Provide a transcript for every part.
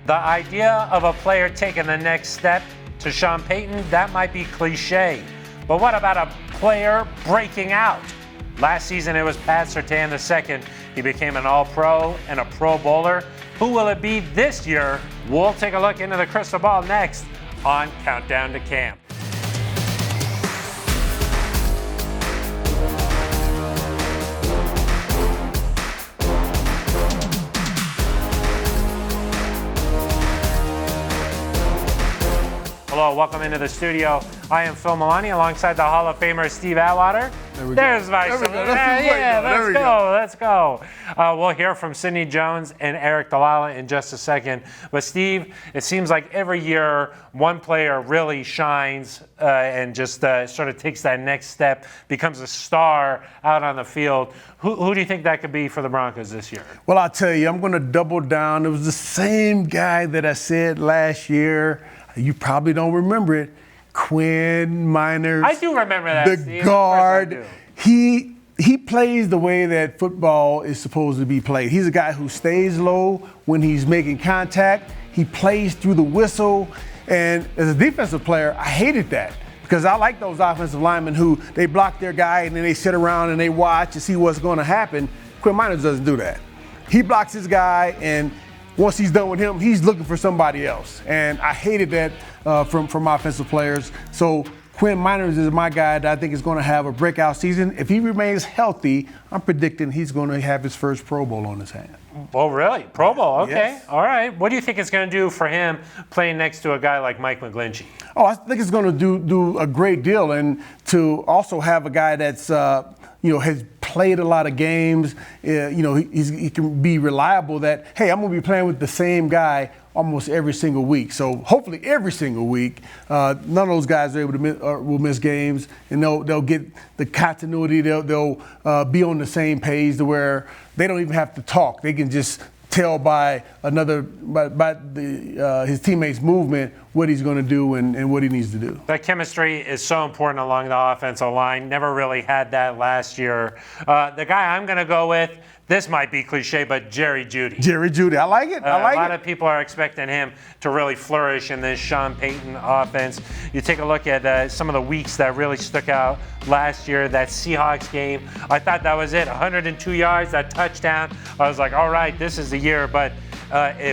The idea of a player taking the next step to Sean Payton, that might be cliche. But what about a player breaking out? Last season it was Pat Surtain II. He became an All-Pro and a Pro Bowler. Who will it be this year? We'll take a look into the crystal ball next on Countdown to Camp. Hello, welcome into the studio. I am Phil Milani alongside the Hall of Famer Steve Atwater. There's my son. Let's go. We'll hear from Sidney Jones and Eric Dalala in just a second. But Steve, it seems like every year one player really shines and just sort of takes that next step, becomes a star out on the field. Who do you think that could be for the Broncos this year? Well, I'll tell you, I'm going to double down. It was the same guy that I said last year. You probably don't remember it. Quinn Meinerz. I do remember that, the Steve. guard. He plays the way that football is supposed to be played. He's a guy who stays low when he's making contact. He plays through the whistle. And as a defensive player, I hated that because I like those offensive linemen who they block their guy and then they sit around and they watch and see what's going to happen. Quinn Meinerz doesn't do that. He blocks his guy, and once he's done with him, he's looking for somebody else. And I hated that from offensive players. So Quinn Meinerz is my guy that I think is going to have a breakout season. If he remains healthy, I'm predicting he's going to have his first Pro Bowl on his hand. Oh, really? Pro Bowl, okay. Yes. All right. What do you think it's going to do for him playing next to a guy like Mike McGlinchey? Oh, I think it's going to do a great deal. And to also have a guy that's, has played a lot of games, he can be reliable that, hey, I'm going to be playing with the same guy almost every single week. So hopefully every single week, none of those guys are able to will miss games, and they'll get the continuity. They'll be on the same page to where they don't even have to talk. They can just tell by his teammates' movement what he's going to do and what he needs to do. That chemistry is so important along the offensive line. Never really had that last year. The guy I'm going to go with, this might be cliche, but Jerry Jeudy. Jerry Jeudy, I like it. A lot of people are expecting him to really flourish in this Sean Payton offense. You take a look at some of the weeks that really stuck out last year. That Seahawks game, I thought that was it. 102 yards, that touchdown. I was like, all right, this is the year, but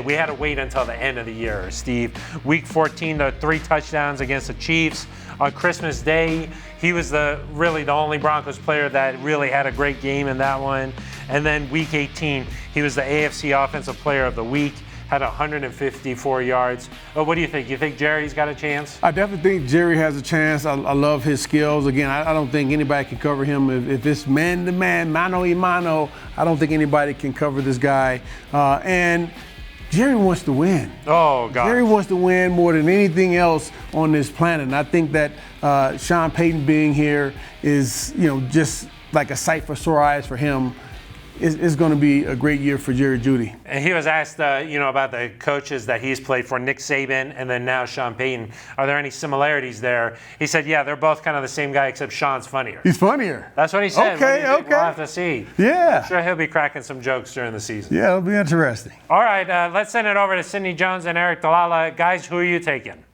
we had to wait until the end of the year, Steve. Week 14, the 3 touchdowns against the Chiefs. On Christmas Day, he was really the only Broncos player that really had a great game in that one. And then Week 18, he was the AFC Offensive Player of the Week, had 154 yards. What do you think? You think Jerry's got a chance? I definitely think Jerry has a chance. I love his skills. Again, I don't think anybody can cover him. If it's man-to-man, mano-a-mano, I don't think anybody can cover this guy. And Jerry wants to win. Oh, God. Jerry wants to win more than anything else on this planet. And I think that Sean Payton being here is, just like a sight for sore eyes for him. It's going to be a great year for Jerry Jeudy. And he was asked, about the coaches that he's played for, Nick Saban and then now Sean Payton. Are there any similarities there? He said, yeah, they're both kind of the same guy, except Sean's funnier. He's funnier. That's what he said. Okay. We'll have to see. Yeah. I'm sure he'll be cracking some jokes during the season. Yeah, it'll be interesting. All right, let's send it over to Sidney Jones and Eric Dalala. Guys, who are you taking?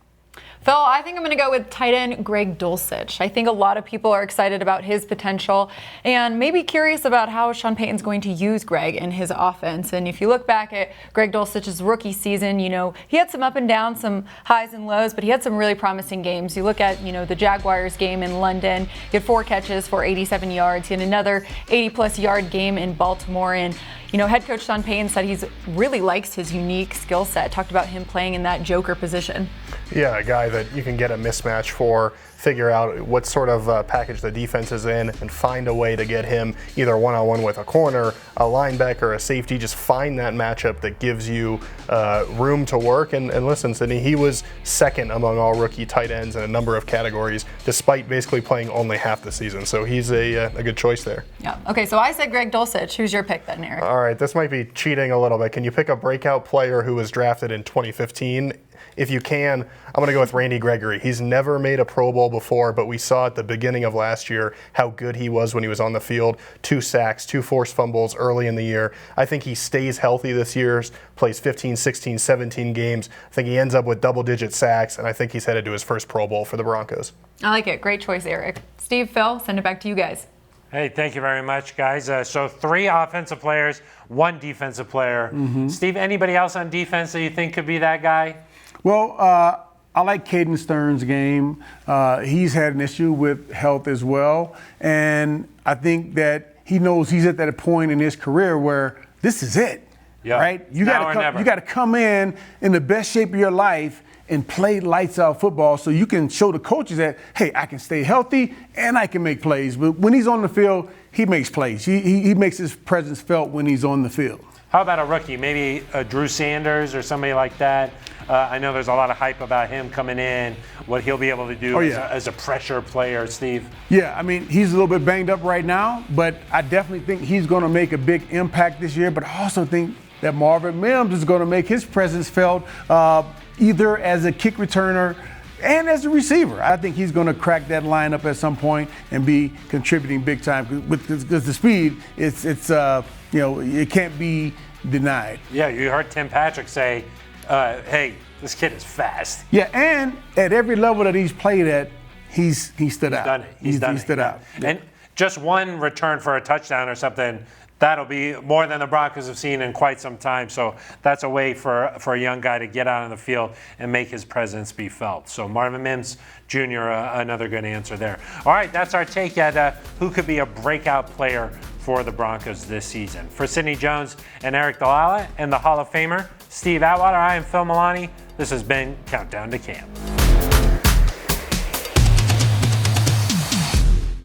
Phil, I think I'm going to go with tight end Greg Dulcich. I think a lot of people are excited about his potential and maybe curious about how Sean Payton's going to use Greg in his offense. And if you look back at Greg Dulcich's rookie season, he had some up and downs, some highs and lows, but he had some really promising games. You look at, the Jaguars game in London, he had 4 catches for 87 yards. He had another 80-plus yard game in Baltimore. And head coach Sean Payton said he really likes his unique skill set. Talked about him playing in that joker position. Yeah, a guy that you can get a mismatch for, figure out what sort of package the defense is in, and find a way to get him either one-on-one with a corner, a linebacker, a safety. Just find that matchup that gives you room to work. And listen, Sidney, he was second among all rookie tight ends in a number of categories, despite basically playing only half the season. So he's a good choice there. Yeah. Okay, so I said Greg Dulcich. Who's your pick then, Eric? All right, this might be cheating a little bit. Can you pick a breakout player who was drafted in 2015 if you can, I'm going to go with Randy Gregory. He's never made a Pro Bowl before, but we saw at the beginning of last year how good he was when he was on the field. 2 sacks, 2 forced fumbles early in the year. I think he stays healthy this year, plays 15, 16, 17 games. I think he ends up with double-digit sacks, and I think he's headed to his first Pro Bowl for the Broncos. I like it. Great choice, Eric. Steve, Phil, send it back to you guys. Hey, thank you very much, guys. So 3 offensive players, 1 defensive player. Steve, anybody else on defense that you think could be that guy? Well, I like Caden Stern's game. He's had an issue with health as well. And I think that he knows he's at that point in his career where this is it, right? You got to come in the best shape of your life and play lights out football so you can show the coaches that, hey, I can stay healthy and I can make plays. But when he's on the field, he makes plays. He makes his presence felt when he's on the field. How about a rookie, maybe Drew Sanders or somebody like that? I know there's a lot of hype about him coming in, what he'll be able to do as a pressure player, Steve. Yeah, I mean, he's a little bit banged up right now, but I definitely think he's going to make a big impact this year. But I also think that Marvin Mims is going to make his presence felt either as a kick returner and as a receiver. I think he's going to crack that lineup at some point and be contributing big time because the speed, it can't be denied. Yeah, you heard Tim Patrick say, hey, this kid is fast. Yeah, and at every level that he's played at, he stood out. He's stood out. Yeah. And just 1 return for a touchdown or something, that'll be more than the Broncos have seen in quite some time. So that's a way for a young guy to get out on the field and make his presence be felt. So Marvin Mims Jr., another good answer there. All right, that's our take at who could be a breakout player for the Broncos this season. For Sidney Jones and Eric Dalala and the Hall of Famer Steve Atwater, I am Phil Milani. This has been Countdown to Camp.